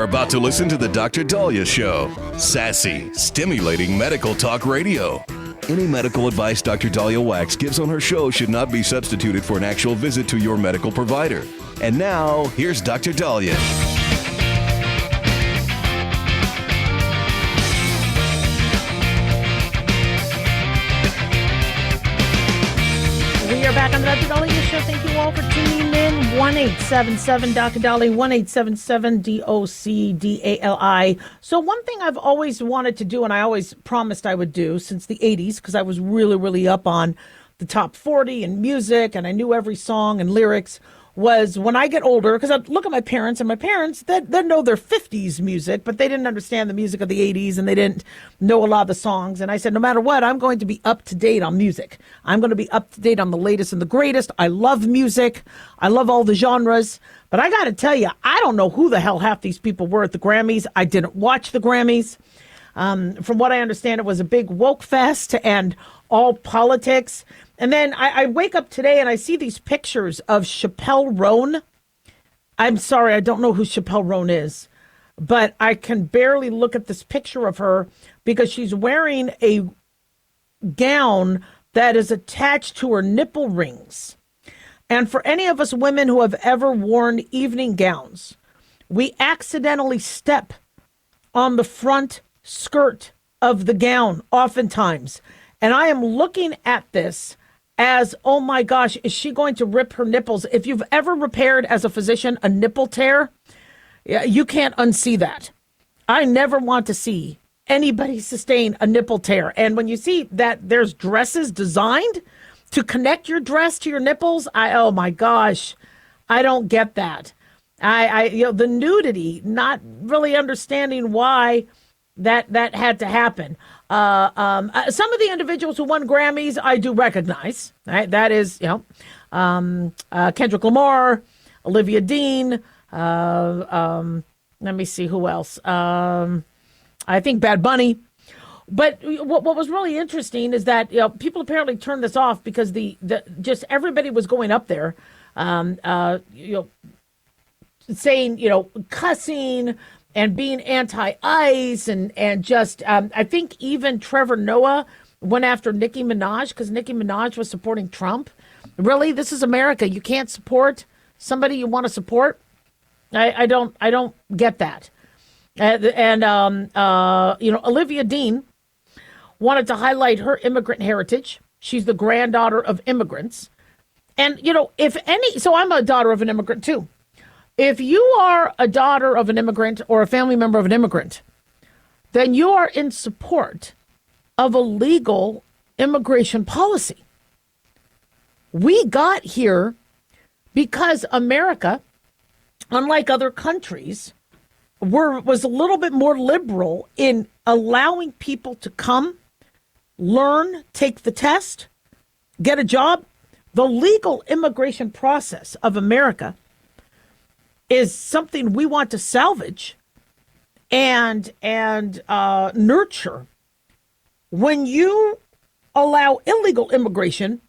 about to listen to the Dr. Dahlia Show. Sassy, stimulating medical talk radio. Any medical advice Dr. Dahlia Wax gives on her show should not be substituted for an actual visit to your medical provider. And now, here's Dr. Dahlia. We are back on the Dr. Dahlia Show. Thank you all for tuning in. 1-877 Dr. Dahlia, 1-877-DOC-DALI. So one thing I've always wanted to do, and I always promised I would do since the 80s, because I was really, really up on the top 40 and music, and I knew every song and lyrics, was when I get older, because I look at my parents, and my parents, they know their 50s music, but they didn't understand the music of the 80s, and they didn't know a lot of the songs. And I said, no matter what, I'm going to be up to date on music. I'm going to be up to date on the latest and the greatest. I love music. I love all the genres. But I got to tell you, I don't know who the hell half these people were at the Grammys. I didn't watch the Grammys. From what I understand, it was a big woke fest and all politics. And then I wake up today and I see these pictures of Chappelle Roan. I'm sorry, I don't know who Chappelle Roan is, but I can barely look at this picture of her because she's wearing a gown that is attached to her nipple rings. And for any of us women who have ever worn evening gowns, we accidentally step on the front skirt of the gown oftentimes. And I am looking at this as, oh my gosh, is she going to rip her nipples? If you've ever repaired as a physician a nipple tear, you can't unsee that. I never want to see anybody sustain a nipple tear. And when you see that there's dresses designed to connect your dress to your nipples, oh my gosh, I don't get that. The nudity, not really understanding why that had to happen. Some of the individuals who won Grammys, I do recognize. Right? That is, Kendrick Lamar, Olivia Dean. Let me see who else. I think Bad Bunny. But what was really interesting is that people apparently turned this off because just everybody was going up there, saying cussing and being anti-ICE and just, I think even Trevor Noah went after Nicki Minaj because Nicki Minaj was supporting Trump. Really? This is America. You can't support somebody you want to support? I don't get that. Olivia Dean wanted to highlight her immigrant heritage. She's the granddaughter of immigrants. And, so I'm a daughter of an immigrant too. If you are a daughter of an immigrant or a family member of an immigrant, then you are in support of a legal immigration policy. We got here because America, unlike other countries, was a little bit more liberal in allowing people to come, learn, take the test, get a job. The legal immigration process of America is something we want to salvage and nurture. When you allow illegal immigration,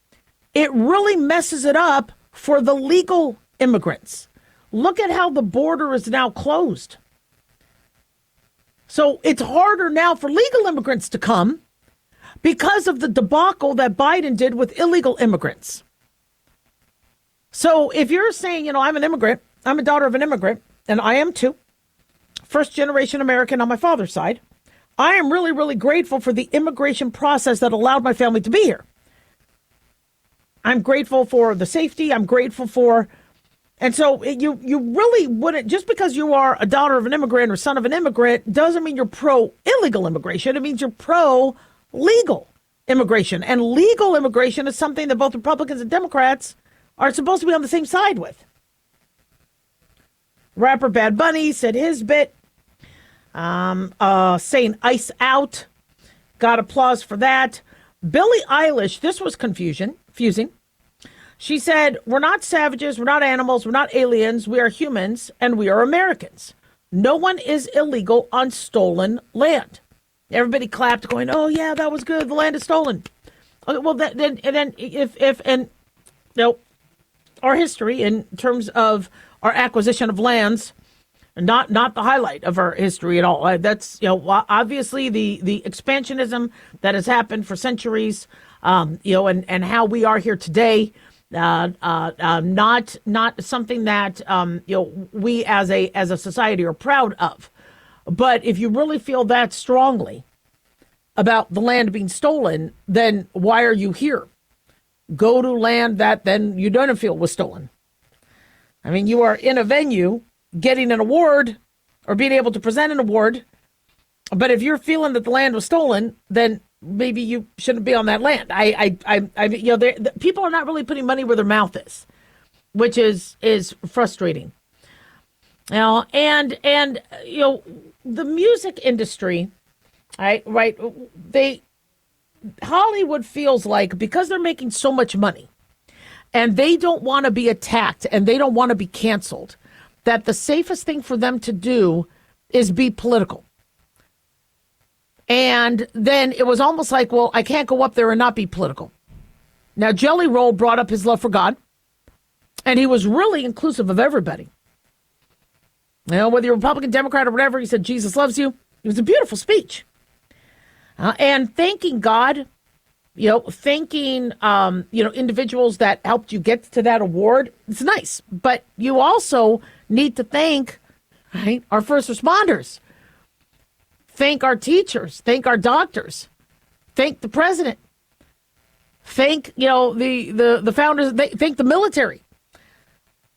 it really messes it up for the legal immigrants. Look at how the border is now closed. So it's harder now for legal immigrants to come because of the debacle that Biden did with illegal immigrants. So if you're saying, I'm an immigrant, I'm a daughter of an immigrant, and I am too, first generation American on my father's side, I am really, really grateful for the immigration process that allowed my family to be here. I'm grateful for the safety. I'm grateful for, and so you really wouldn't, just because you are a daughter of an immigrant or son of an immigrant, doesn't mean you're pro-illegal immigration. It means you're pro-legal immigration. And legal immigration is something that both Republicans and Democrats are supposed to be on the same side with. Rapper Bad Bunny said his bit, saying ice out. Got applause for that. Billie Eilish, this was confusing. She said, we're not savages, we're not animals, we're not aliens, we are humans, and we are Americans. No one is illegal on stolen land. Everybody clapped going, oh yeah, that was good, the land is stolen. Okay, well, our history in terms of our acquisition of lands not the highlight of our history at all. That's, obviously the expansionism that has happened for centuries, and how we are here today. Not something that we as a society are proud of. But if you really feel that strongly about the land being stolen, then why are you here? Go to land that then you don't feel was stolen. I mean, you are in a venue getting an award or being able to present an award. But if you're feeling that the land was stolen, then maybe you shouldn't be on that land. People are not really putting money where their mouth is, which is frustrating. And the music industry, right? Hollywood feels like because they're making so much money and they don't want to be attacked and they don't want to be canceled, that the safest thing for them to do is be political. And then it was almost like, well, I can't go up there and not be political. Now, Jelly Roll brought up his love for God, and he was really inclusive of everybody. Whether you're Republican, Democrat, or whatever, he said, Jesus loves you. It was a beautiful speech. And thanking God, thanking, individuals that helped you get to that award, it's nice. But you also need to thank, right, our first responders. Thank our teachers, thank our doctors, thank the president, thank, the founders, thank the military.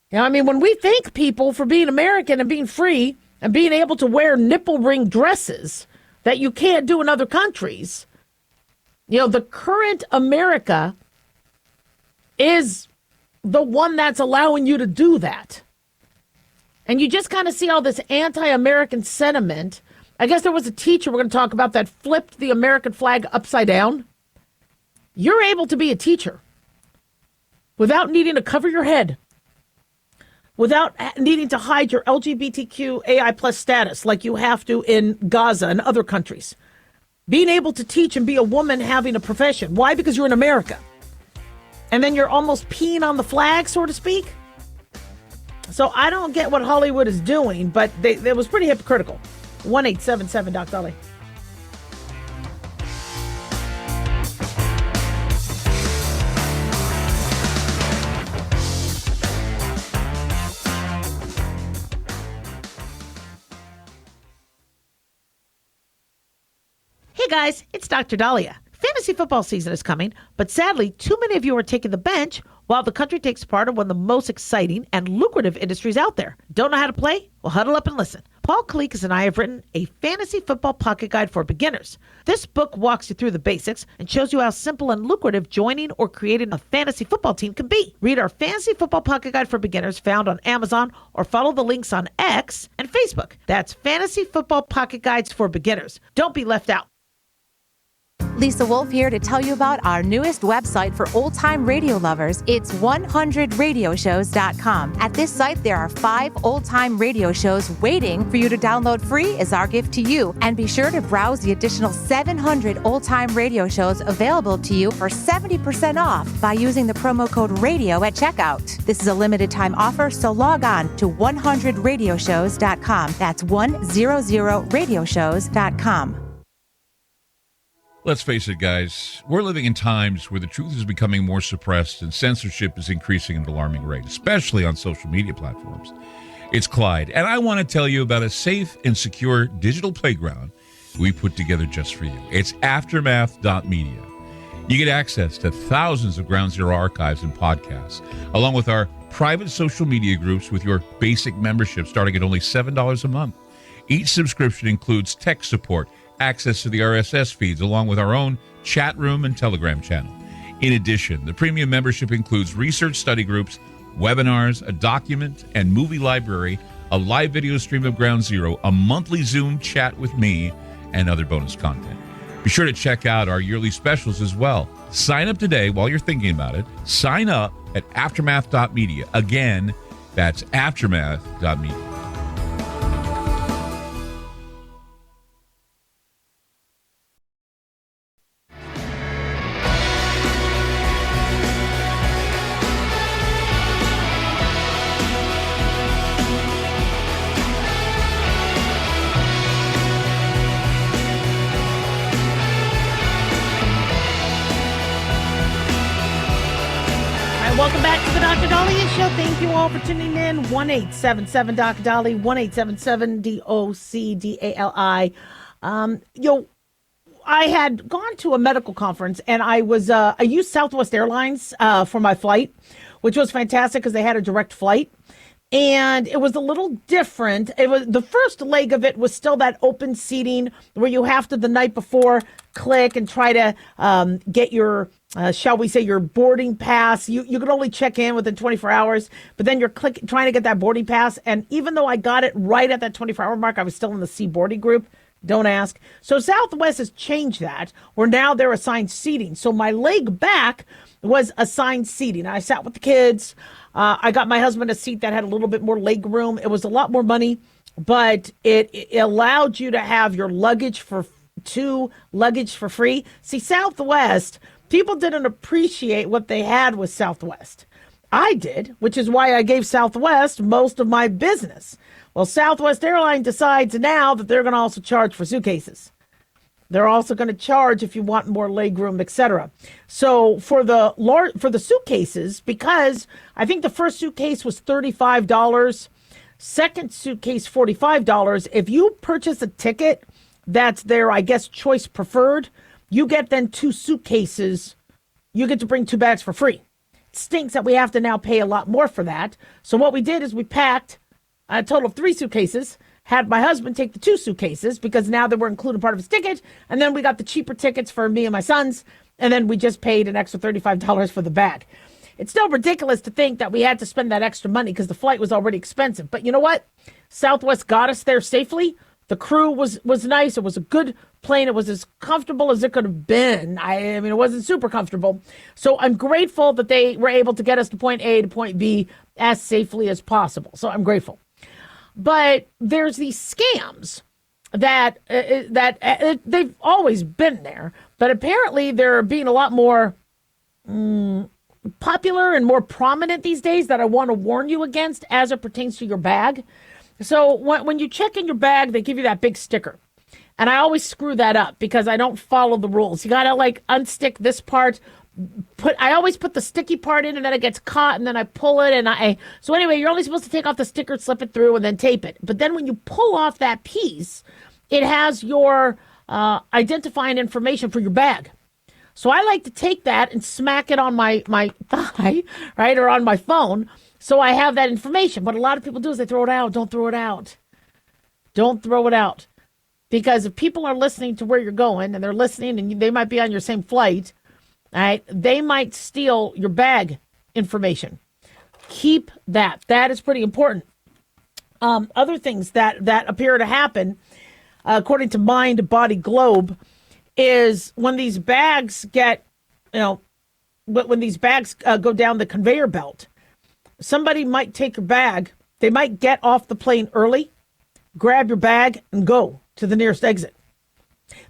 When we thank people for being American and being free and being able to wear nipple ring dresses that you can't do in other countries, the current America is the one that's allowing you to do that. And you just kind of see all this anti-American sentiment. I guess there was a teacher we're going to talk about that flipped the American flag upside down. You're able to be a teacher without needing to cover your head, without needing to hide your LGBTQ AI plus status like you have to in Gaza and other countries. Being able to teach and be a woman having a profession. Why? Because you're in America. And then you're almost peeing on the flag, so to speak. So I don't get what Hollywood is doing, but it was pretty hypocritical. 1-877 Doc Dolly. Hey guys, it's Dr. Dahlia. Fantasy football season is coming, but sadly, too many of you are taking the bench while the country takes part in one of the most exciting and lucrative industries out there. Don't know how to play? Well, huddle up and listen. Paul Kalikas and I have written a fantasy football pocket guide for beginners. This book walks you through the basics and shows you how simple and lucrative joining or creating a fantasy football team can be. Read our fantasy football pocket guide for beginners found on Amazon or follow the links on X and Facebook. That's Fantasy Football Pocket Guides for Beginners. Don't be left out. Lisa Wolf here to tell you about our newest website for old-time radio lovers. It's 100radioshows.com. At this site, there are 5 old-time radio shows waiting for you to download free as our gift to you. And be sure to browse the additional 700 old-time radio shows available to you for 70% off by using the promo code RADIO at checkout. This is a limited-time offer, so log on to 100radioshows.com. That's 100radioshows.com. Let's face it, guys, we're living in times where the truth is becoming more suppressed and censorship is increasing at an alarming rate, especially on social media platforms. It's Clyde, and I want to tell you about a safe and secure digital playground we put together just for you. It's aftermath.media. You get access to thousands of Ground Zero archives and podcasts, along with our private social media groups with your basic membership starting at only $7 a month. Each subscription includes tech support, access to the RSS feeds, along with our own chat room and Telegram channel. In addition, the premium membership includes research study groups, webinars, a document and movie library, a live video stream of Ground Zero, a monthly Zoom chat with me, and other bonus content. Be sure to check out our yearly specials as well. Sign up today while you're thinking about it. Sign up at aftermath.media. Again, that's aftermath.media. Welcome back to the Dr. Dahlia Show. Thank you all for tuning in. 1-877 Dr. Dali, 1-877-DOCDALI. I had gone to a medical conference, and I used Southwest Airlines for my flight, which was fantastic because they had a direct flight. And it was a little different. It was the first leg of it was still that open seating where you have to the night before click and try to get your, shall we say, your boarding pass. You can only check in within 24 hours, but then you're trying to get that boarding pass. And even though I got it right at that 24-hour mark, I was still in the C boarding group. Don't ask. So Southwest has changed that, where now they're assigned seating. So my leg back was assigned seating. I sat with the kids. I got my husband a seat that had a little bit more leg room. It was a lot more money, but it allowed you to have your luggage for free. See, Southwest, people didn't appreciate what they had with Southwest. I did, which is why I gave Southwest most of my business. Well, Southwest Airlines decides now that they're going to also charge for suitcases. They're also going to charge if you want more legroom, etc. So for the suitcases, because I think the first suitcase was $35, second suitcase $45. If you purchase a ticket that's their, I guess, choice preferred, you get then 2 suitcases. You get to bring 2 bags for free. It stinks that we have to now pay a lot more for that. So what we did is we packed a total of 3 suitcases. Had my husband take the 2 suitcases because now they were included part of his ticket. And then we got the cheaper tickets for me and my sons. And then we just paid an extra $35 for the bag. It's still ridiculous to think that we had to spend that extra money because the flight was already expensive. But you know what? Southwest got us there safely. The crew was nice. It was a good plane. It was as comfortable as it could have been. I mean, it wasn't super comfortable. So I'm grateful that they were able to get us to point A to point B as safely as possible. So I'm grateful. But there's these scams that they've always been there, but apparently they're being a lot more popular and more prominent these days that I want to warn you against as it pertains to your bag. So when you check in your bag, they give you that big sticker. And I always screw that up because I don't follow the rules. You got to unstick this part. I always put the sticky part in and then it gets caught and then I pull it so anyway, you're only supposed to take off the sticker, slip it through and then tape it. But then when you pull off that piece, it has your identifying information for your bag. So I like to take that and smack it on my thigh, right, or on my phone, so I have that information. But a lot of people do is they throw it out. Don't throw it out. Don't throw it out. Because if people are listening to where you're going and they're listening and they might be on your same flight, all right, they might steal your bag information. Keep that. That is pretty important. Other things that appear to happen, according to Mind Body Globe, is when these bags go down the conveyor belt, somebody might take your bag. They might get off the plane early, grab your bag, and go to the nearest exit.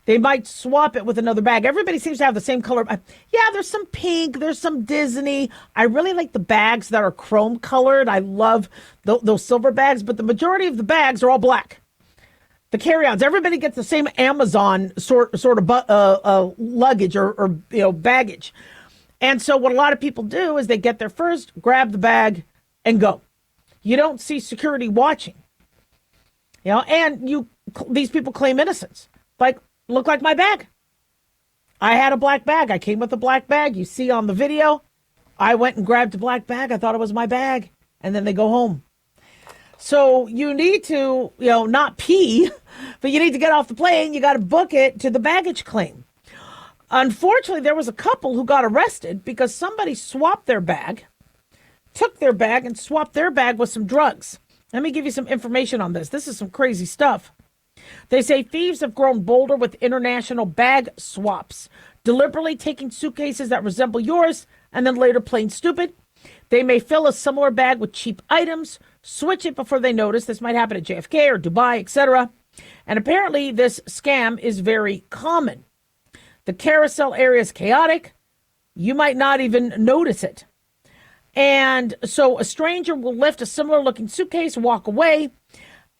They might swap it with another bag. Everybody seems to have the same color. Yeah, there's some pink. There's some Disney. I really like the bags that are chrome colored. I love those silver bags, but the majority of the bags are all black. The carry-ons, everybody gets the same Amazon sort of luggage or baggage. And so what a lot of people do is they get there first, grab the bag, and go. You don't see security watching. And these people claim innocence. Look like my bag. I had a black bag. I came with a black bag. You see on the video, I went and grabbed a black bag. I thought it was my bag. And then they go home. So you need to, not pee, but you need to get off the plane. You got to book it to the baggage claim. Unfortunately, there was a couple who got arrested because somebody swapped their bag, took their bag and swapped their bag with some drugs. Let me give you some information on this. This is some crazy stuff. They say thieves have grown bolder with international bag swaps, deliberately taking suitcases that resemble yours and then later playing stupid. They may fill a similar bag with cheap items, switch it before they notice. This might happen at JFK or Dubai, etc. And apparently this scam is very common. The carousel area is chaotic. You might not even notice it. And so a stranger will lift a similar looking suitcase, walk away.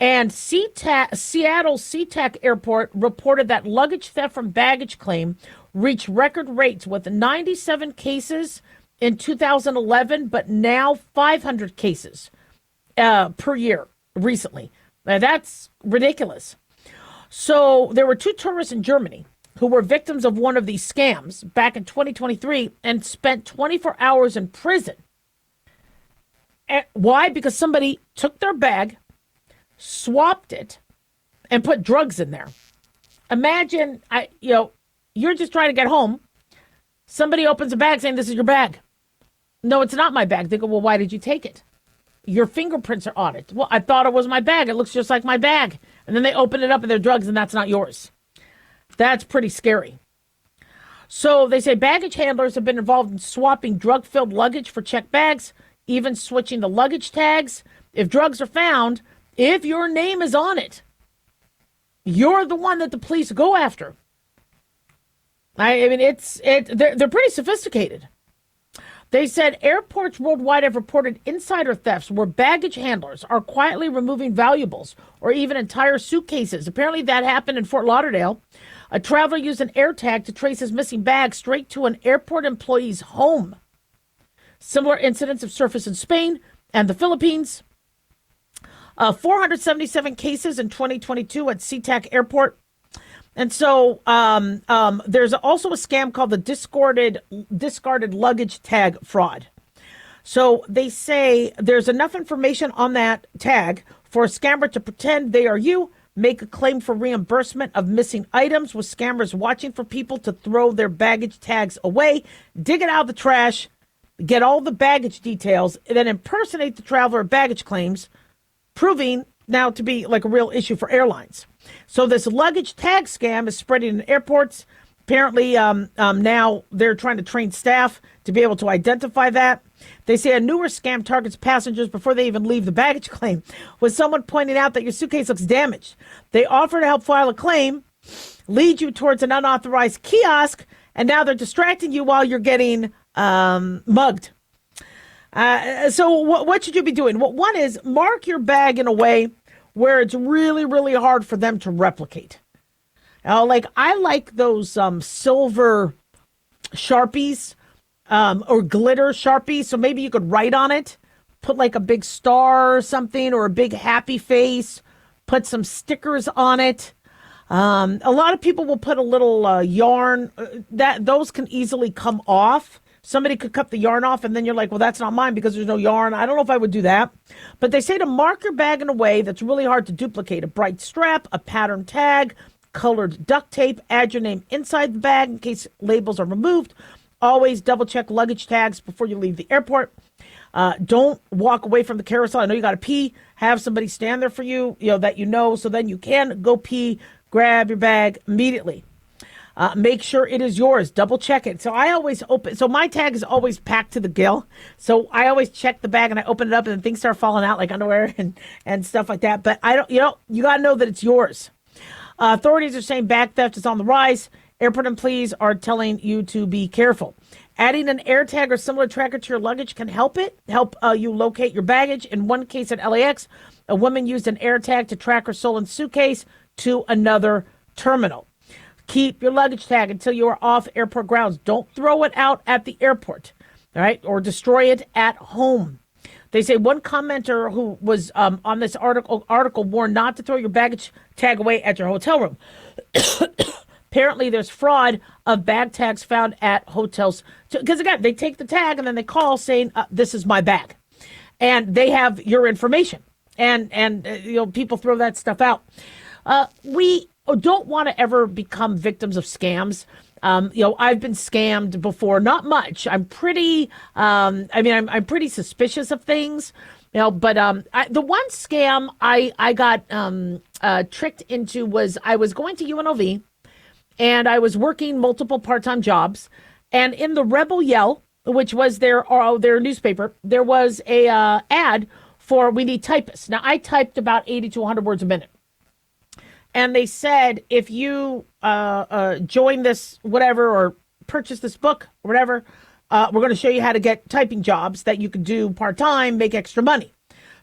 And Seattle SeaTac Airport reported that luggage theft from baggage claim reached record rates with 97 cases in 2011, but now 500 cases per year recently. Now, that's ridiculous. So there were 2 tourists in Germany who were victims of one of these scams back in 2023 and spent 24 hours in prison. And why? Because somebody took their bag, swapped it, and put drugs in there. Imagine, you're just trying to get home. Somebody opens a bag saying, "This is your bag." No, it's not my bag. They go, "Well, why did you take it?" "Your fingerprints are on it." "Well, I thought it was my bag. It looks just like my bag." And then they open it up and they're drugs, and that's not yours. That's pretty scary. So they say baggage handlers have been involved in swapping drug-filled luggage for checked bags, even switching the luggage tags. If drugs are found, if your name is on it, you're the one that the police go after. I mean, they're pretty sophisticated. They said airports worldwide have reported insider thefts where baggage handlers are quietly removing valuables or even entire suitcases. Apparently that happened in Fort Lauderdale. A traveler used an AirTag to trace his missing bag straight to an airport employee's home. Similar incidents have surfaced in Spain and the Philippines. 477 cases in 2022 at SeaTac Airport. And so there's also a scam called the discarded luggage tag fraud. So they say there's enough information on that tag for a scammer to pretend they are you, make a claim for reimbursement of missing items, with scammers watching for people to throw their baggage tags away, dig it out of the trash, get all the baggage details, and then impersonate the traveler baggage claims, proving now to be like a real issue for airlines. So this luggage tag scam is spreading in airports. Apparently, now they're trying to train staff to be able to identify that. They say a newer scam targets passengers before they even leave the baggage claim, with someone pointing out that your suitcase looks damaged. They offer to help file a claim, lead you towards an unauthorized kiosk, and now they're distracting you while you're getting mugged. So what should you be doing? Well, one is mark your bag in a way where it's really, really hard for them to replicate. I like those silver Sharpies or glitter Sharpies. So maybe you could write on it, put like a big star or something, or a big happy face, put some stickers on it. A lot of people will put a little yarn. Those can easily come off. Somebody could cut the yarn off, and then you're like, well, that's not mine because there's no yarn. I don't know if I would do that. But they say to mark your bag in a way that's really hard to duplicate. A bright strap, a pattern tag, colored duct tape, add your name inside the bag in case labels are removed. Always double check luggage tags before you leave the airport. Don't walk away from the carousel. I know you got to pee. Have somebody stand there for you, that so then you can go pee, grab your bag immediately. Make sure it is yours. Double check it. So I always open. So my tag is always packed to the gill. So I always check the bag and I open it up and then things start falling out like underwear and stuff like that. But I don't, you got to know that it's yours. Authorities are saying bag theft is on the rise. Airport employees are telling you to be careful. Adding an AirTag or similar tracker to your luggage can help you locate your baggage. In one case at LAX, a woman used an AirTag to track her stolen suitcase to another terminal. Keep your luggage tag until you are off airport grounds. Don't throw it out at the airport, all right, or destroy it at home. They say one commenter who was on this article warned not to throw your baggage tag away at your hotel room. Apparently, there's fraud of bag tags found at hotels. Because, again, they take the tag and then they call saying, this is my bag. And they have your information. And people throw that stuff out. We don't want to ever become victims of scams. I've been scammed before, not much. I'm pretty, I'm pretty suspicious of things, but the one scam I got tricked into was I was going to UNLV and I was working multiple part-time jobs, and in the Rebel Yell, which was their newspaper, there was a ad for we need typists. Now I typed about 80 to 100 words a minute. And they said, if you join this whatever or purchase this book or whatever, we're going to show you how to get typing jobs that you could do part-time, make extra money.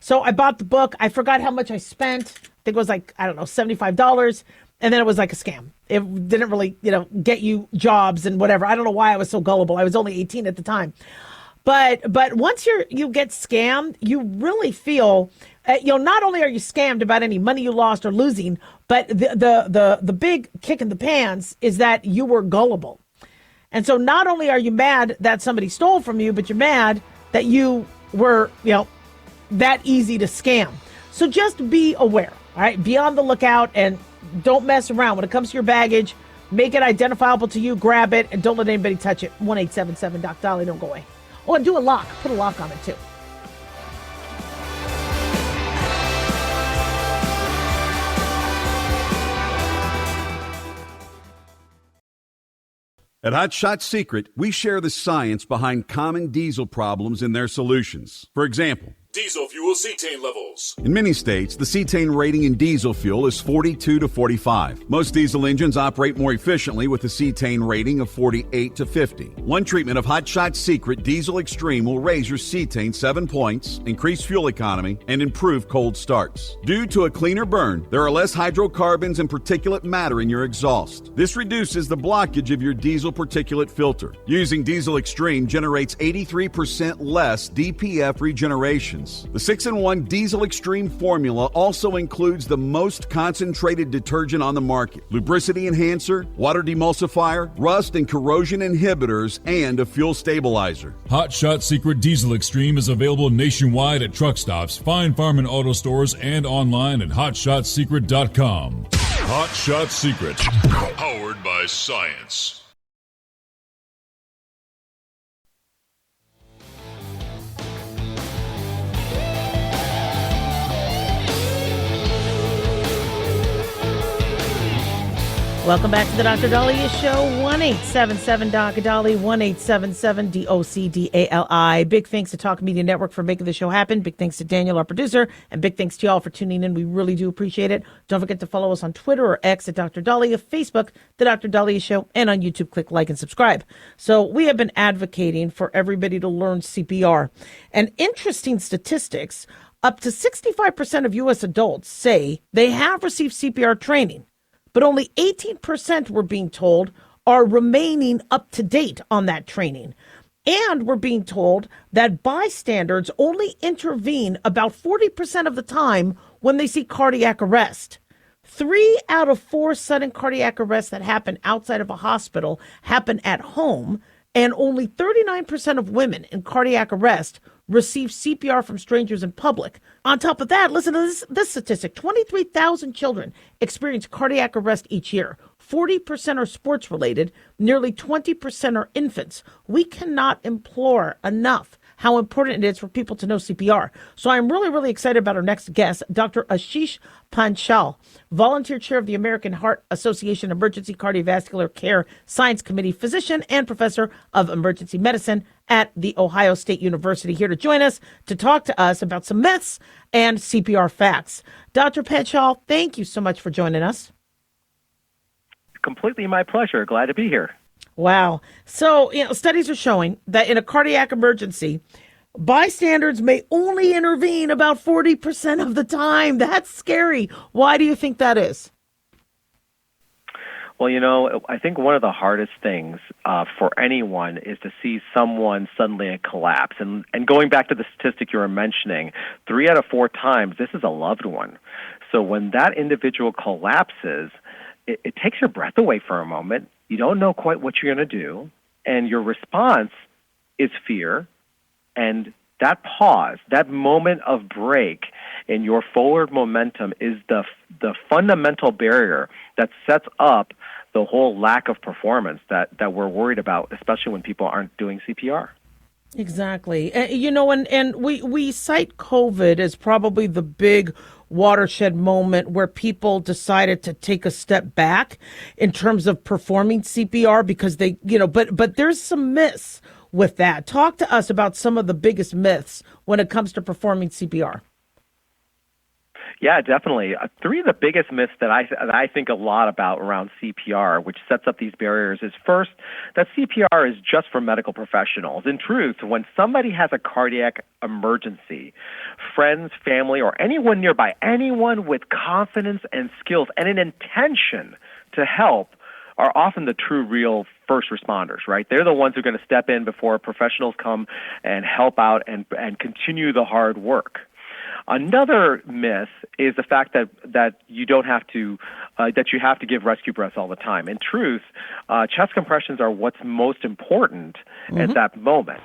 So I bought the book. I forgot how much I spent. I think it was like, I don't know, $75. And then it was like a scam. It didn't really, get you jobs and whatever. I don't know why I was so gullible. I was only 18 at the time. But once you get scammed, you really feel, not only are you scammed about any money you lost or losing, but the big kick in the pants is that you were gullible. And so not only are you mad that somebody stole from you, but you're mad that you were, that easy to scam. So just be aware, all right? Be on the lookout and don't mess around. When it comes to your baggage, make it identifiable to you, grab it, and don't let anybody touch it. 1-877-DOC-DOLLY, don't go away. Oh, and do a lock. Put a lock on it, too. At Hot Shot Secret, we share the science behind common diesel problems and their solutions. For example, Diesel fuel cetane levels. in many states, the cetane rating in diesel fuel is 42 to 45. Most diesel engines operate more efficiently with a cetane rating of 48 to 50. One treatment of Hot Shot Secret Diesel Extreme will raise your cetane 7 points, increase fuel economy, and improve cold starts. Due to a cleaner burn, there are less hydrocarbons and particulate matter in your exhaust. This reduces the blockage of your diesel particulate filter. Using Diesel Extreme generates 83% less DPF regenerations. The 6-in-1 Diesel Extreme formula also includes the most concentrated detergent on the market, lubricity enhancer, water demulsifier, rust and corrosion inhibitors, and a fuel stabilizer. Hot Shot Secret Diesel Extreme is available nationwide at truck stops, fine farm and auto stores, and online at hotshotsecret.com. Hot Shot Secret. Powered by science. Welcome back to the Dr. Dahlia Show. 1-877-DOC-DOLLY, 1-877-DOC-DALI. Big thanks to Talk Media Network for making the show happen. Big thanks to Daniel, our producer, and big thanks to y'all for tuning in. We really do appreciate it. Don't forget to follow us on Twitter or X at Dr. Dahlia, Facebook, The Dr. Dahlia Show, and on YouTube, click like and subscribe. So we have been advocating for everybody to learn CPR. And interesting statistics, up to 65% of U.S. adults say they have received CPR training, but only 18% we're being told are remaining up to date on that training. And we're being told that bystanders only intervene about 40% of the time when they see cardiac arrest. 3 out of 4 sudden cardiac arrests that happen outside of a hospital happen at home, and only 39% of women in cardiac arrest receive CPR from strangers in public. On top of that, listen to this statistic. 23,000 children experience cardiac arrest each year. 40% are sports related. Nearly 20% are infants. We cannot implore enough how important it is for people to know CPR. So I'm really, really excited about our next guest, Dr. Ashish Panchal, volunteer chair of the American Heart Association Emergency Cardiovascular Care Science Committee, physician and professor of emergency medicine at The Ohio State University, here to join us to talk to us about some myths and CPR facts. Dr. Panchal, thank you so much for joining us. Completely my pleasure. Glad to be here. Wow. So, studies are showing that in a cardiac emergency, bystanders may only intervene about 40% of the time. That's scary. Why do you think that is? Well, I think one of the hardest things for anyone is to see someone suddenly collapse. And going back to the statistic you were mentioning, 3 out of 4 times, this is a loved one. So when that individual collapses, it takes your breath away for a moment. You don't know quite what you're going to do. And your response is fear. And that pause, that moment of break in your forward momentum is the fundamental barrier that sets up the whole lack of performance that we're worried about, especially when people aren't doing CPR. Exactly. And we cite COVID as probably the big watershed moment where people decided to take a step back in terms of performing CPR because they, but there's some myths with that. Talk to us about some of the biggest myths when it comes to performing CPR. Yeah, definitely. 3 of the biggest myths that I think a lot about around CPR, which sets up these barriers, is first, that CPR is just for medical professionals. In truth, when somebody has a cardiac emergency, friends, family, or anyone nearby, anyone with confidence and skills and an intention to help are often the true, real first responders, right? They're the ones who are going to step in before professionals come and help out and continue the hard work. Another myth is the fact that you don't have to that you have to give rescue breaths all the time. In truth, chest compressions are what's most important at that moment.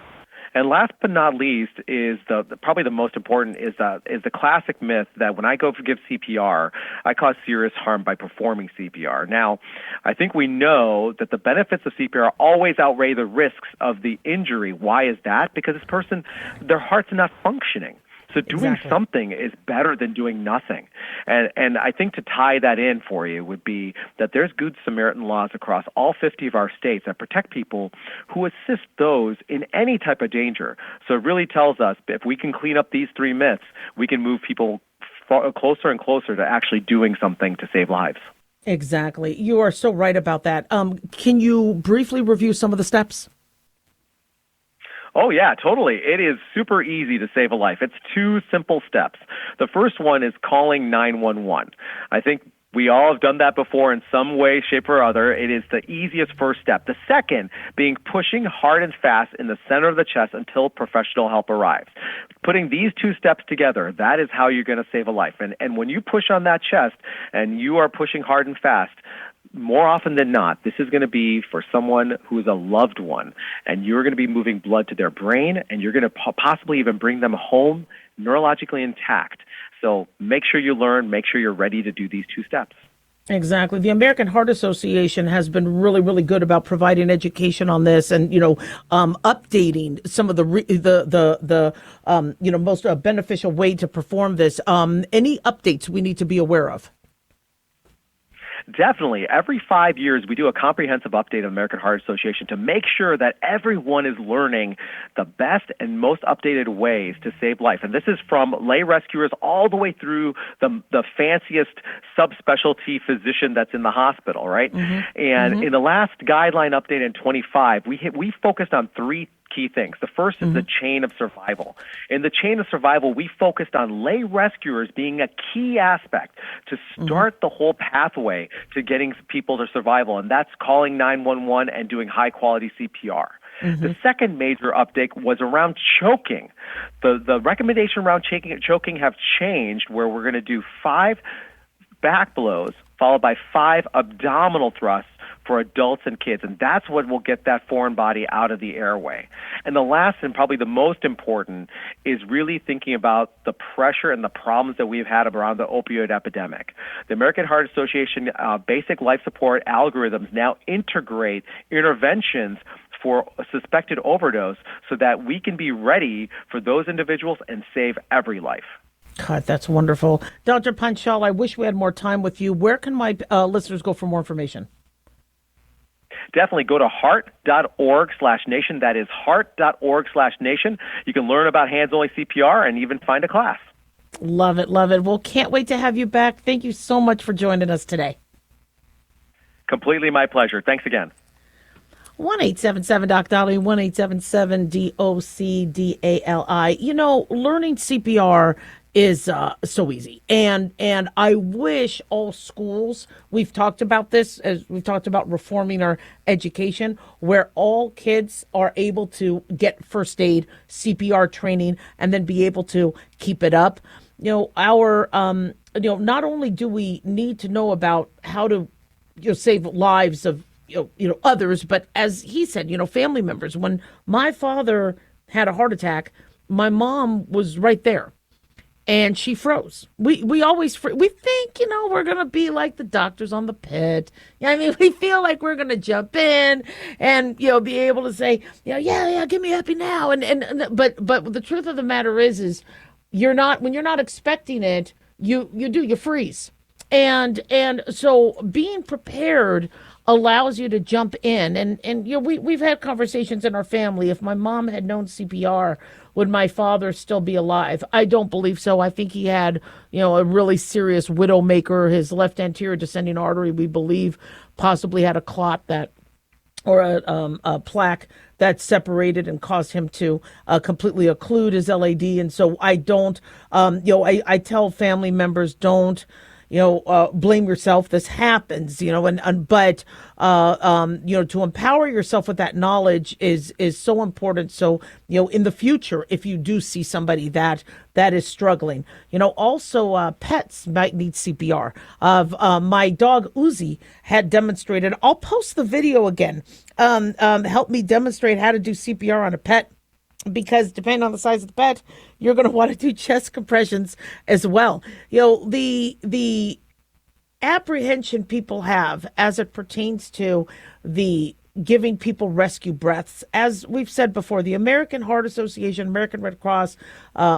And last but not least is probably the most important is the classic myth that when I go to give CPR, I cause serious harm by performing CPR. Now, I think we know that the benefits of CPR always outweigh the risks of the injury. Why is that? Because this person, their heart's not functioning. So doing something is better than doing nothing. And I think to tie that in for you would be that there's Good Samaritan laws across all 50 of our states that protect people who assist those in any type of danger. So it really tells us if we can clean up these three myths, we can move people closer and closer to actually doing something to save lives. Exactly. You are so right about that. Can you briefly review some of the steps? Oh, yeah, totally. It is super easy to save a life. It's two simple steps. The first one is calling 911. I think we all have done that before in some way, shape, or other. It is the easiest first step. The second being pushing hard and fast in the center of the chest until professional help arrives. Putting these two steps together, that is how you're going to save a life. And when you push on that chest and you are pushing hard and fast, more often than not, this is going to be for someone who is a loved one, and you're going to be moving blood to their brain, and you're going to possibly even bring them home neurologically intact. So make sure you learn, make sure you're ready to do these two steps. Exactly. The American Heart Association has been really, really good about providing education on this, and updating some of the most beneficial way to perform this. Any updates we need to be aware of? Definitely. Every 5 years, we do a comprehensive update of the American Heart Association to make sure that everyone is learning the best and most updated ways to save life. And this is from lay rescuers all the way through the fanciest subspecialty physician that's in the hospital, right? And in the last guideline update in 25, we focused on three key things. The first is the chain of survival. In the chain of survival, we focused on lay rescuers being a key aspect to start the whole pathway to getting people to survival, and that's calling 911 and doing high-quality CPR. The second major update was around choking. The recommendation around choking have changed, where we're going to do 5 back blows followed by 5 abdominal thrusts for adults and kids, and that's what will get that foreign body out of the airway. And the last and probably the most important is really thinking about the pressure and the problems that we've had around the opioid epidemic. The American Heart Association basic life support algorithms now integrate interventions for a suspected overdose so that we can be ready for those individuals and save every life. God, that's wonderful. Dr. Panchal, I wish we had more time with you. Where can my listeners go for more information? Definitely go to heart.org/nation. That is heart.org/nation. You can learn about hands-only CPR and even find a class. Love it, love it. Well, can't wait to have you back. Thank you so much for joining us today. Completely my pleasure. Thanks again. 1-877-DOC-DALI, 1-877-DOC-DALI. Learning CPR is so easy. And I wish all schools, we've talked about this, as we've talked about reforming our education, where all kids are able to get first aid, CPR training, and then be able to keep it up. Not only do we need to know about how to save lives of others, but as he said, family members. When my father had a heart attack, my mom was right there. And she froze. We always we think we're gonna be like the doctors on the pit. We feel like we're gonna jump in and be able to say yeah give me epi now but the truth of the matter is you're not, when you're not expecting it, you freeze. And so being prepared allows you to jump in. And we've had conversations in our family. If my mom had known CPR, would my father still be alive? I don't believe so. I think he had, a really serious widowmaker. His left anterior descending artery, we believe, possibly had a clot or a plaque that separated and caused him to completely occlude his LAD. And so I don't, I tell family members, don't, blame yourself. This happens, but to empower yourself with that knowledge is so important. So, in the future, if you do see somebody that is struggling, also pets might need CPR. My dog Uzi had demonstrated. I'll post the video again. Help me demonstrate how to do CPR on a pet, because depending on the size of the pet, you're going to want to do chest compressions as well. The apprehension people have as it pertains to the giving people rescue breaths, as we've said before, the American Heart Association, American Red Cross,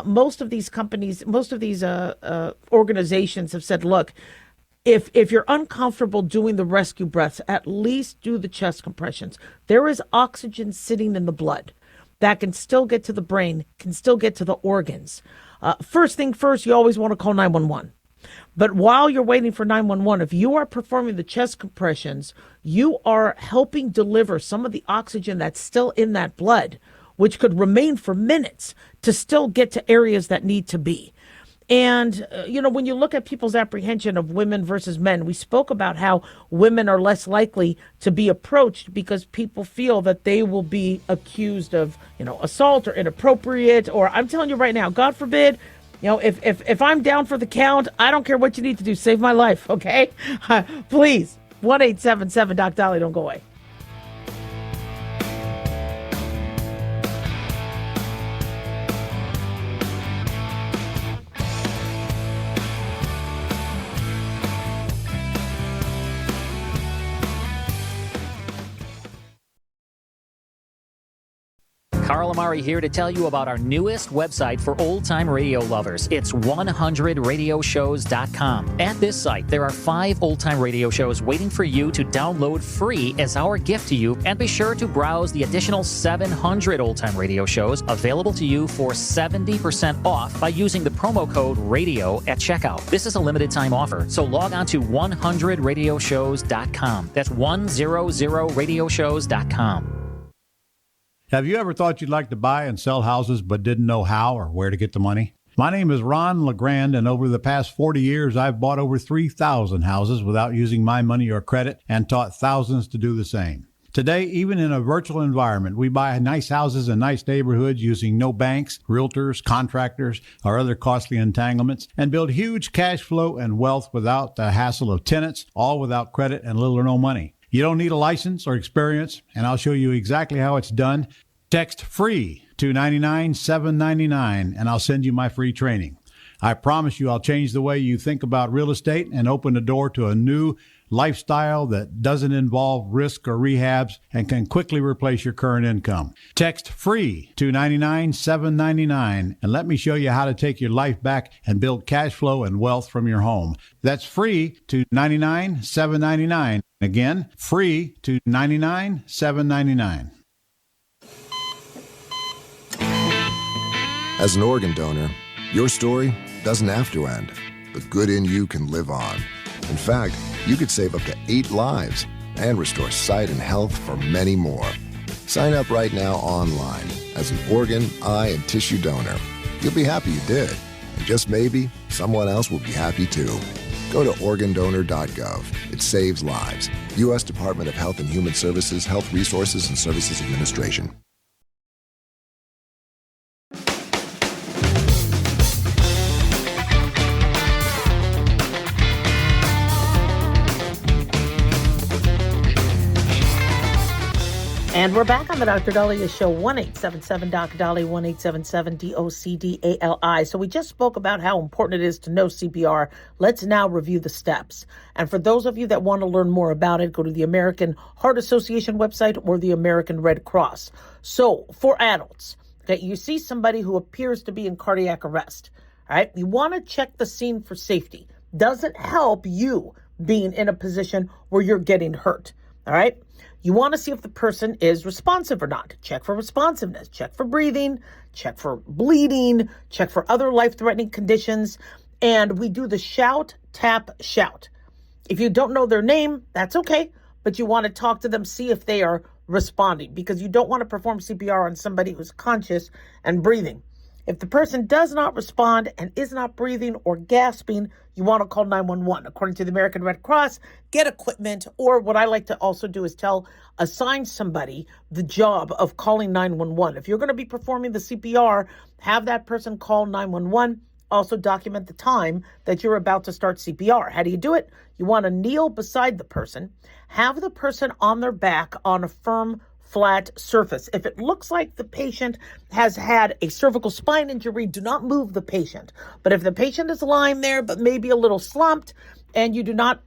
most of these companies, most of these organizations have said, look, if you're uncomfortable doing the rescue breaths, at least do the chest compressions. There is oxygen sitting in the blood that can still get to the brain, can still get to the organs. First thing first, you always want to call 911. But while you're waiting for 911, if you are performing the chest compressions, you are helping deliver some of the oxygen that's still in that blood, which could remain for minutes to still get to areas that need to be. And, when you look at people's apprehension of women versus men, we spoke about how women are less likely to be approached because people feel that they will be accused of, assault or inappropriate, or I'm telling you right now, God forbid, if I'm down for the count, I don't care what you need to do. Save my life, okay? Please, 1-877-DOC-DOLLY, don't go away. Carl Amari here to tell you about our newest website for old-time radio lovers. It's 100radioshows.com. At this site, there are 5 old-time radio shows waiting for you to download free as our gift to you, and be sure to browse the additional 700 old-time radio shows available to you for 70% off by using the promo code RADIO at checkout. This is a limited-time offer, so log on to 100radioshows.com. That's 100radioshows.com. Have you ever thought you'd like to buy and sell houses but didn't know how or where to get the money? My name is Ron LeGrand, and over the past 40 years, I've bought over 3,000 houses without using my money or credit, and taught thousands to do the same. Today, even in a virtual environment, we buy nice houses in nice neighborhoods using no banks, realtors, contractors, or other costly entanglements, and build huge cash flow and wealth without the hassle of tenants, all without credit and little or no money. You don't need a license or experience, and I'll show you exactly how it's done. Text FREE to 99799, and I'll send you my free training. I promise you I'll change the way you think about real estate and open the door to a new lifestyle that doesn't involve risk or rehabs and can quickly replace your current income. Text FREE to 99799, and let me show you how to take your life back and build cash flow and wealth from your home. That's FREE to 99799. Again, FREE to 99799. As an organ donor, your story doesn't have to end. The good in you can live on. In fact, you could save up to 8 lives and restore sight and health for many more. Sign up right now online as an organ, eye, and tissue donor. You'll be happy you did. And just maybe, someone else will be happy too. Go to organdonor.gov. It saves lives. U.S. Department of Health and Human Services, Health Resources and Services Administration. And we're back on the Dr. Dahlia Show, 1-877-DOC-DOLLY, 1-877-DOCDALI. So we just spoke about how important it is to know CPR. Let's now review the steps. And for those of you that want to learn more about it, go to the American Heart Association website or the American Red Cross. So for adults, okay, you see somebody who appears to be in cardiac arrest, all right? You want to check the scene for safety. Doesn't help you being in a position where you're getting hurt, all right? You want to see if the person is responsive or not. Check for responsiveness, check for breathing, check for bleeding, check for other life-threatening conditions. And we do the shout, tap, shout. If you don't know their name, that's okay, but you want to talk to them, see if they are responding, because you don't want to perform CPR on somebody who's conscious and breathing. If the person does not respond and is not breathing or gasping, you want to call 911. According to the American Red Cross, get equipment, or what I like to also do is assign somebody the job of calling 911. If you're going to be performing the CPR, have that person call 911. Also document the time that you're about to start CPR. How do you do it? You want to kneel beside the person, have the person on their back on a firm, flat surface. If it looks like the patient has had a cervical spine injury, do not move the patient. But if the patient is lying there, but maybe a little slumped, and you do not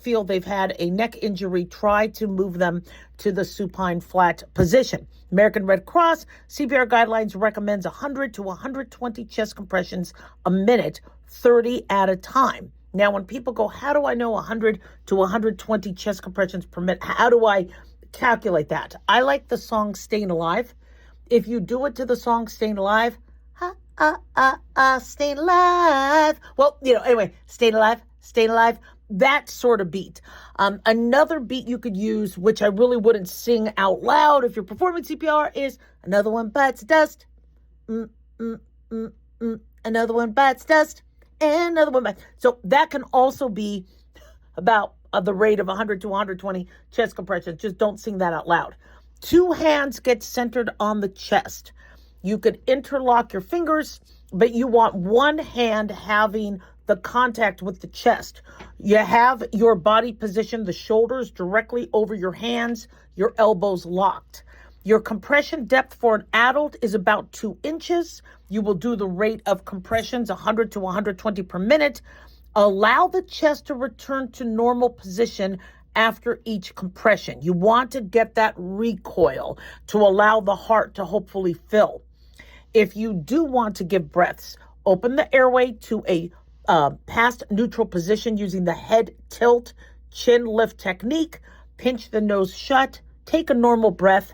feel they've had a neck injury, try to move them to the supine flat position. American Red Cross CPR guidelines recommends 100 to 120 chest compressions a minute, 30 at a time. Now, when people go, how do I know 100 to 120 chest compressions per minute? How do I calculate that? I like the song Staying Alive. If you do it to the song Staying Alive, staying alive. Well, anyway, staying alive, that sort of beat. Another beat you could use, which I really wouldn't sing out loud if you're performing CPR, is another one bites dust. Another one bites dust. And another one bites. So that can also be about the rate of 100 to 120 chest compressions. Just don't sing that out loud. 2 hands get centered on the chest. You could interlock your fingers, but you want one hand having the contact with the chest. You have your body positioned, the shoulders directly over your hands, your elbows locked. Your compression depth for an adult is about 2 inches. You will do the rate of compressions 100 to 120 per minute. Allow the chest to return to normal position after each compression. You want to get that recoil to allow the heart to hopefully fill. If you do want to give breaths, open the airway to a past neutral position using the head tilt, chin lift technique. Pinch the nose shut, take a normal breath,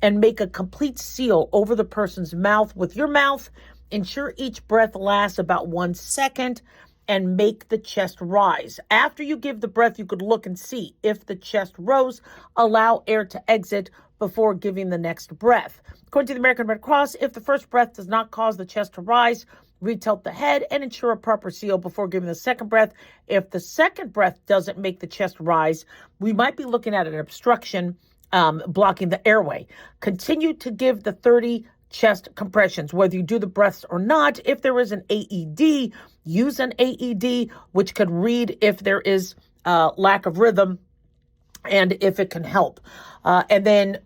and make a complete seal over the person's mouth with your mouth. Ensure each breath lasts about 1 second and make the chest rise. After you give the breath, you could look and see if the chest rose. Allow air to exit before giving the next breath. According to the American Red Cross, if the first breath does not cause the chest to rise, retilt the head and ensure a proper seal before giving the second breath. If the second breath doesn't make the chest rise, we might be looking at an obstruction blocking the airway. Continue to give the 30 chest compressions, whether you do the breaths or not. If there is an AED, use an AED, which could read if there is lack of rhythm and if it can help. And then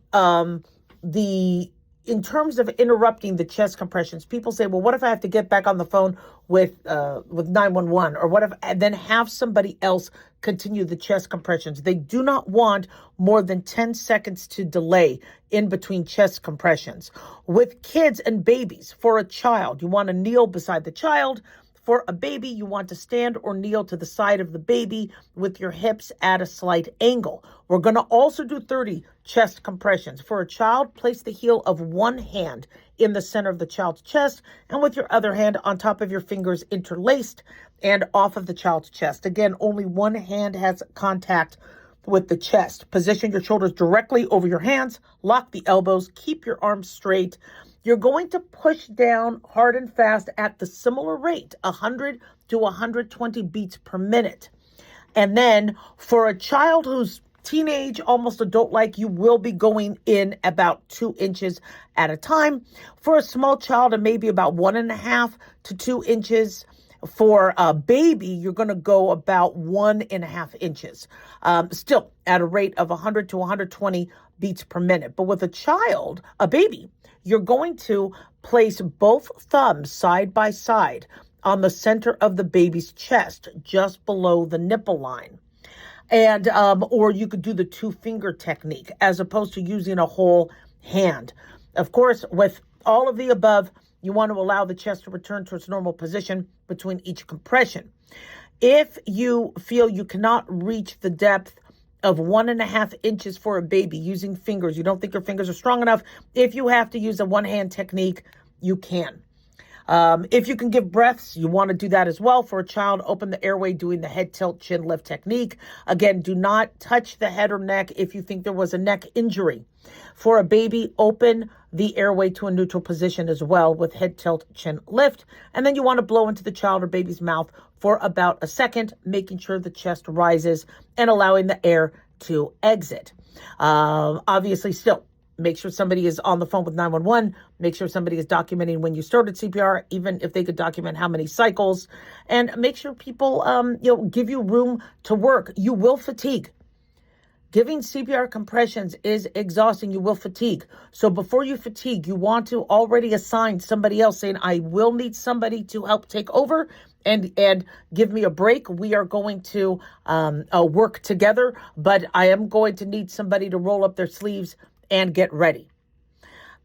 in terms of interrupting the chest compressions, people say, well, what if I have to get back on the phone with 911, or what if, and then have somebody else continue the chest compressions? They do not want more than 10 seconds to delay in between chest compressions. With kids and babies, for a child, you want to kneel beside the child. For a baby, you want to stand or kneel to the side of the baby with your hips at a slight angle. We're going to also do 30 chest compressions. For a child, place the heel of one hand in the center of the child's chest and with your other hand on top of your fingers interlaced and off of the child's chest. Again, only one hand has contact with the chest. Position your shoulders directly over your hands. Lock the elbows. Keep your arms straight. You're going to push down hard and fast at the similar rate, 100 to 120 beats per minute. And then for a child who's teenage, almost adult-like, you will be going in about 2 inches at a time. For a small child, it may be about 1.5 to 2 inches. For a baby, you're going to go about 1.5 inches, still at a rate of 100 to 120 beats per minute. But with a child, a baby, you're going to place both thumbs side by side on the center of the baby's chest, just below the nipple line. And, or you could do the 2-finger technique as opposed to using a whole hand. Of course, with all of the above, you want to allow the chest to return to its normal position between each compression. If you feel you cannot reach the depth of 1.5 inches for a baby using fingers, you don't think your fingers are strong enough, if you have to use a one-hand technique, you can. If you can give breaths, you want to do that as well. For a child, open the airway doing the head tilt chin lift technique. Again, do not touch the head or neck if you think there was a neck injury. For a baby, open the airway to a neutral position as well with head tilt, chin lift. And then you want to blow into the child or baby's mouth for about a second, making sure the chest rises and allowing the air to exit. Obviously, still, make sure somebody is on the phone with 911. Make sure somebody is documenting when you started CPR, even if they could document how many cycles. And make sure people give you room to work. You will fatigue. Giving CPR compressions is exhausting. You will fatigue. So before you fatigue, you want to already assign somebody else saying, I will need somebody to help take over and give me a break. We are going to work together, but I am going to need somebody to roll up their sleeves and get ready.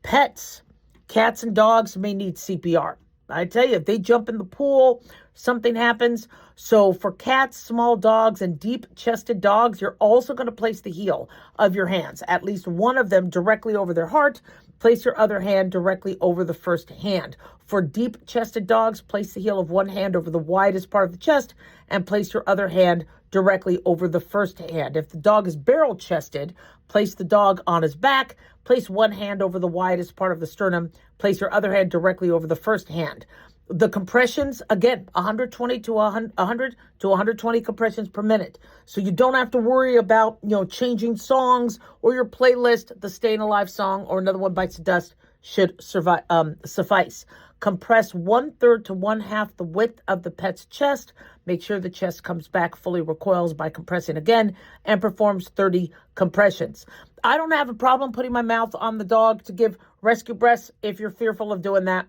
Pets, cats and dogs may need CPR. I tell you, if they jump in the pool, something happens. So for cats, small dogs, and deep-chested dogs, you're also going to place the heel of your hands, at least one of them directly over their heart. Place your other hand directly over the first hand. For deep-chested dogs, place the heel of one hand over the widest part of the chest and place your other hand directly over the first hand. If the dog is barrel-chested, place the dog on his back. Place one hand over the widest part of the sternum. Place your other hand directly over the first hand. The compressions, again, 120 to 100 to 120 compressions per minute. So you don't have to worry about, changing songs or your playlist. The Staying Alive song or Another One Bites the Dust should suffice. Compress 1/3 to 1/2 the width of the pet's chest. Make sure the chest comes back, fully recoils by compressing again, and performs 30 compressions. I don't have a problem putting my mouth on the dog to give rescue breaths. If you're fearful of doing that,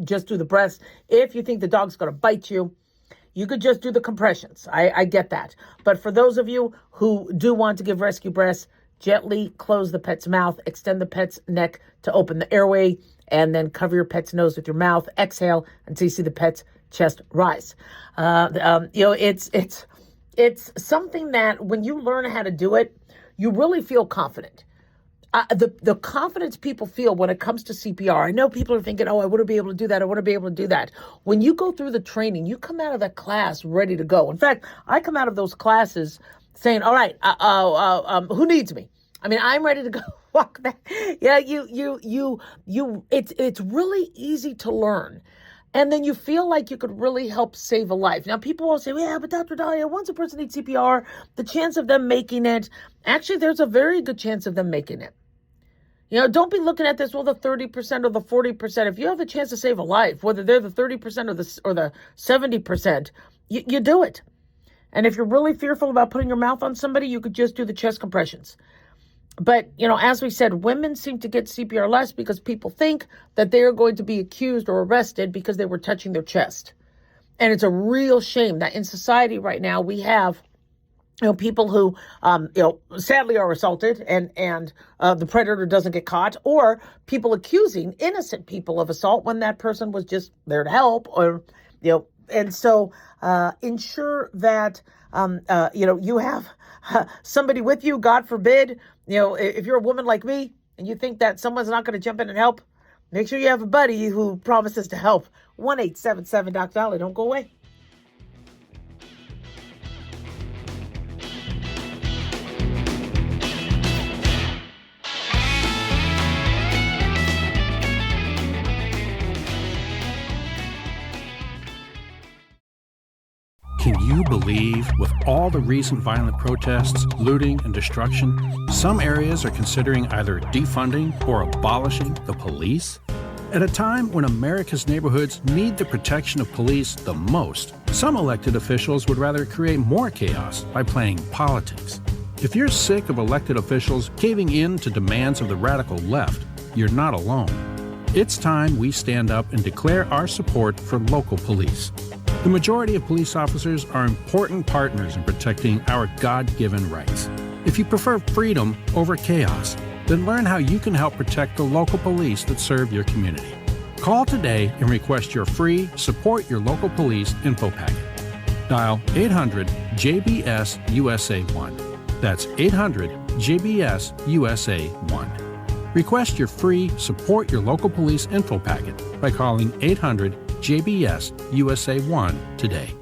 just do the breaths. If you think the dog's going to bite you, you could just do the compressions. I get that. But for those of you who do want to give rescue breaths, gently close the pet's mouth, extend the pet's neck to open the airway, and then cover your pet's nose with your mouth. Exhale until you see the pet's chest rise. It's something that when you learn how to do it, you really feel confident. The confidence people feel when it comes to CPR. I know people are thinking, I wouldn't be able to do that. I wouldn't be able to do that. When you go through the training, you come out of that class ready to go. In fact, I come out of those classes saying, all right, who needs me? I mean, I'm ready to go walk that. Yeah, it's really easy to learn. And then you feel like you could really help save a life. Now, people will say, yeah, but Dr. Dahlia, once a person needs CPR, the chance of them making it, actually, there's a very good chance of them making it. Don't be looking at this, the 30% or the 40%. If you have a chance to save a life, whether they're the 30% or the 70%, you do it. And if you're really fearful about putting your mouth on somebody, you could just do the chest compressions. But, as we said, women seem to get CPR less because people think that they are going to be accused or arrested because they were touching their chest. And it's a real shame that in society right now we have people who, sadly are assaulted and the predator doesn't get caught, or people accusing innocent people of assault when that person was just there to help, or, and so ensure that, you have somebody with you, God forbid, if you're a woman like me and you think that someone's not going to jump in and help, make sure you have a buddy who promises to help. 1-877-Dr. Don't go away. Can you believe, with all the recent violent protests, looting, and destruction, some areas are considering either defunding or abolishing the police? At a time when America's neighborhoods need the protection of police the most, some elected officials would rather create more chaos by playing politics. If you're sick of elected officials caving in to demands of the radical left, you're not alone. It's time we stand up and declare our support for local police. The majority of police officers are important partners in protecting our God-given rights. If you prefer freedom over chaos, then learn how you can help protect the local police that serve your community. Call today and request your free Support Your Local Police info packet. Dial 800-JBS-USA-1. That's 800-JBS-USA-1. Request your free Support Your Local Police info packet by calling 800-JBS-USA-1 today.